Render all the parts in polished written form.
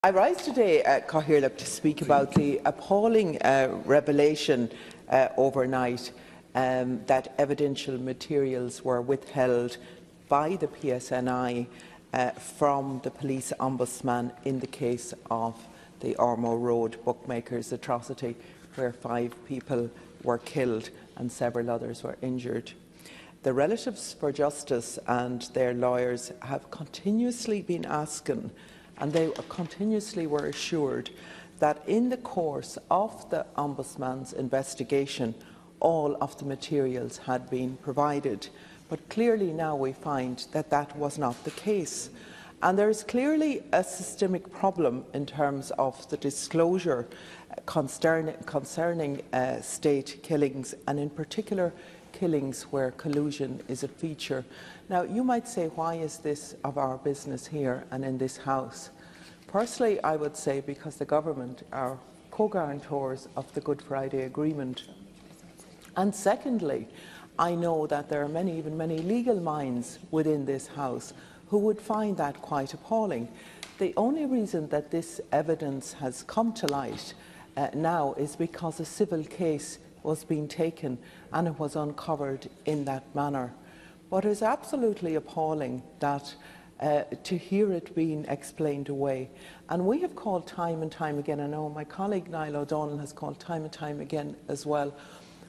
I rise today, Cathaoirleach, to speak about the appalling revelation overnight that evidential materials were withheld by the PSNI from the Police Ombudsman in the case of the Ormeau Road Bookmakers atrocity, where 5 people were killed and several others were injured. The relatives for justice and their lawyers have continuously been asking, and they continuously were assured, that in the course of the Ombudsman's investigation, all of the materials had been provided. But clearly now we find that that was not the case. And there is clearly a systemic problem in terms of the disclosure concerning state killings, and in particular killings where collusion is a feature. Now, you might say, why is this of our business here and in this House? Personally, I would say because the government are co-guarantors of the Good Friday Agreement. And secondly, I know that there are even many legal minds within this House who would find that quite appalling. The only reason that this evidence has come to light now is because a civil case was being taken and it was uncovered in that manner. But it is absolutely appalling that to hear it being explained away. And we have called time and time again, I know my colleague Niall O'Donnell has called time and time again as well,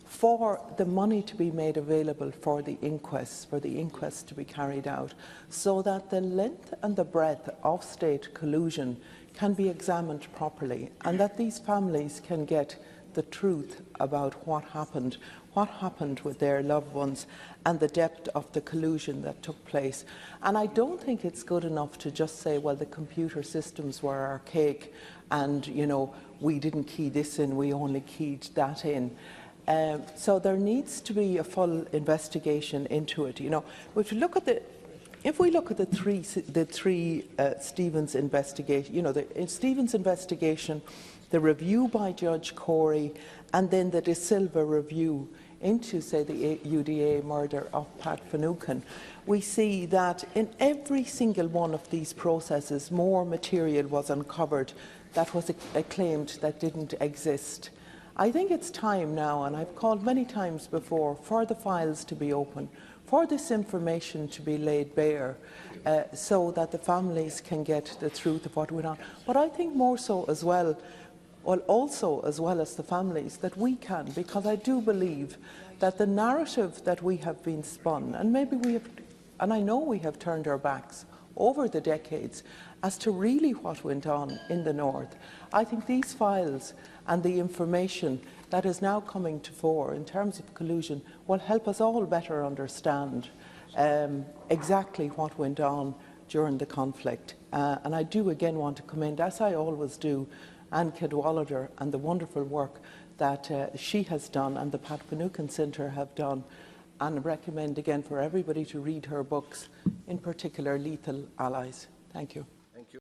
for the money to be made available for the inquests, to be carried out, so that the length and the breadth of state collusion can be examined properly, and that these families can get the truth about what happened with their loved ones and the depth of the collusion that took place. And I don't think it's good enough to just say, well, the computer systems were archaic and, you know, we didn't key this in, we only keyed that in. So there needs to be a full investigation into it. You know, if we look at the three Stevens investigation, you know, the Stevens investigation, the review by Judge Corey, and then the De Silva review into, say, the UDA murder of Pat Finucane, we see that in every single one of these processes, more material was uncovered that was claimed that didn't exist. I think it's time now, and I've called many times before, for the files to be open, for this information to be laid bare, so that the families can get the truth of what went on. But I think more so as well, also as well as the families, that we can, because I do believe that the narrative that we have been spun, and maybe we have, and I know we have turned our backs over the decades as to really what went on in the North. I think these files and the information that is now coming to fore in terms of collusion will help us all better understand exactly what went on during the conflict. And I do again want to commend, as I always do, Anne Cadwallader and the wonderful work that she has done and the Pat Finucane Centre have done, and recommend again for everybody to read her books, in particular Lethal Allies. Thank you.